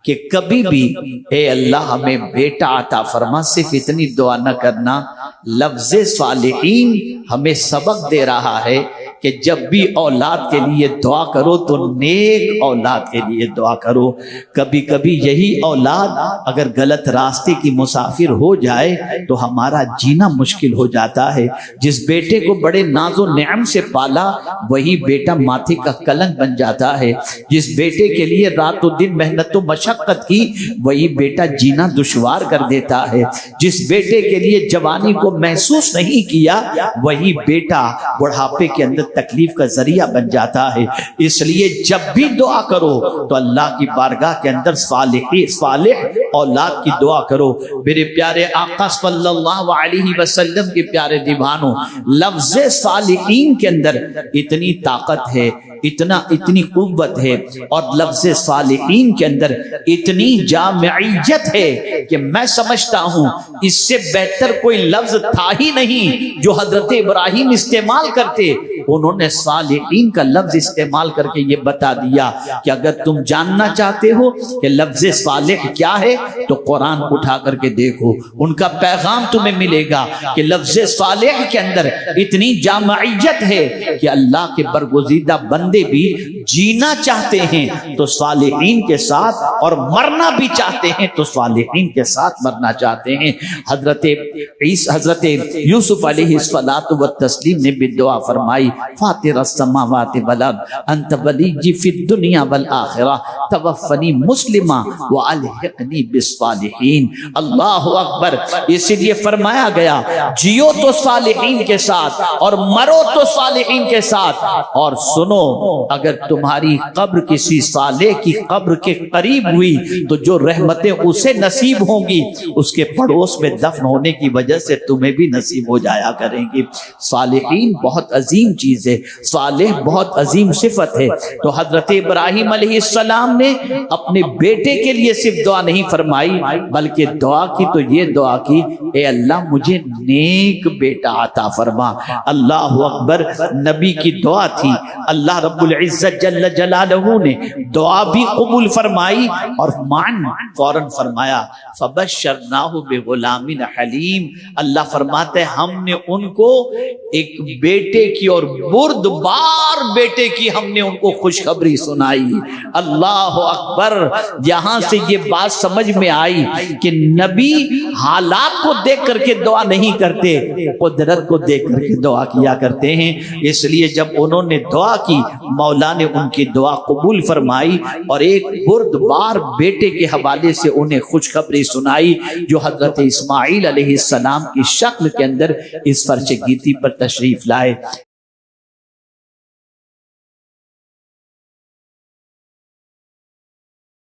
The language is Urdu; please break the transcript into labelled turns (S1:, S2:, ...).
S1: کہ کبھی بھی اے اللہ ہمیں بیٹا عطا فرما، صرف اتنی دعا نہ کرنا۔ لفظ صالحین ہمیں سبق دے رہا ہے کہ جب بھی اولاد کے لیے دعا کرو تو نیک اولاد کے لیے دعا کرو۔ کبھی کبھی یہی اولاد اگر غلط راستے کی مسافر ہو جائے تو ہمارا جینا مشکل ہو جاتا ہے۔ جس بیٹے کو بڑے ناز و نعم سے پالا وہی بیٹا ماتھے کا کلنگ بن جاتا ہے۔ جس بیٹے کے لیے رات و دن محنت و مشقت کی وہی بیٹا جینا دشوار کر دیتا ہے۔ جس بیٹے کے لیے جوانی کو محسوس نہیں کیا وہی بیٹا بڑھاپے کے اندر تکلیف کا ذریعہ بن جاتا ہے۔ اس لیے جب بھی دعا کرو تو اللہ کی بارگاہ کے اندر صالح اولاد کی دعا کرو۔ میرے پیارے آقا صلی اللہ علیہ وسلم کے پیارے دیوانوں، لفظ صالحین کے اندر اتنی طاقت ہے، اتنی قوت ہے، اور لفظ صالحین کے اندر اتنی جامعیت ہے کہ میں سمجھتا ہوں اس سے بہتر کوئی لفظ تھا ہی نہیں جو حضرت ابراہیم استعمال کرتے۔ انہوں نے صالحین کا لفظ استعمال کر کے یہ بتا دیا کہ اگر تم جاننا چاہتے ہو کہ لفظ صالح کیا ہے تو قرآن اٹھا کر کے دیکھو، ان کا پیغام تمہیں ملے گا کہ لفظ صالح کے اندر اتنی جامعیت ہے کہ اللہ کے برگزیدہ بندے بھی جینا چاہتے ہیں تو صالحین کے ساتھ، اور مرنا بھی چاہتے ہیں تو صالحین کے ساتھ مرنا چاہتے ہیں۔ حضرت یوسف علیہ السلام نے بھی دعا فرمائی، فاطر السماوات والارض انت ولی فی الدنیا والآخرہ توفنی مسلما والحقنی بالصالحین۔ اللہ اکبر۔ اسی لیے فرمایا گیا جیو تو صالحین کے ساتھ اور مرو تو صالحین کے ساتھ۔ اور سنو، اگر تمہاری قبر کسی صالح کی قبر کے قریب ہوئی تو جو رحمتیں اسے نصیب ہوں گی اس کے پڑوس میں دفن ہونے کی وجہ سے تمہیں بھی نصیب ہو جایا کریں گی۔ صالحین بہت عظیم چیز ہے، صالح بہت عظیم صفت ہے۔ تو حضرت ابراہیم علیہ السلام نے اپنے بیٹے کے لیے صرف دعا نہیں فرمائی بلکہ دعا کی تو یہ دعا کی، اے اللہ مجھے نیک بیٹا عطا فرما۔ اللہ اکبر۔ نبی کی دعا تھی، اللہ رب العزت جل جلالہ نے دعا بھی قبول فرمائی اور فوراً فرمایا فبشرناہ بغلام حلیم۔ اللہ فرماتے ہیں ہم نے ان کو ایک بیٹے کی اور بردبار بیٹے کی ہم نے ان کو خوشخبری سنائی۔ اللہ اکبر۔ یہاں سے یہ بات سمجھ میں آئی کہ نبی حالات کو دیکھ کر کے دعا نہیں کرتے، قدرت کو دیکھ کر کے دعا کیا کرتے ہیں۔ اس لیے جب انہوں نے دعا کی مولا نے ان کی دعا قبول فرمائی اور ایک بردبار بیٹے کے حوالے سے انہیں خوشخبری سنائی جو حضرت اسماعیل علیہ السلام کی شکل کے اندر اس فرش گیتی پر تشریف لائے۔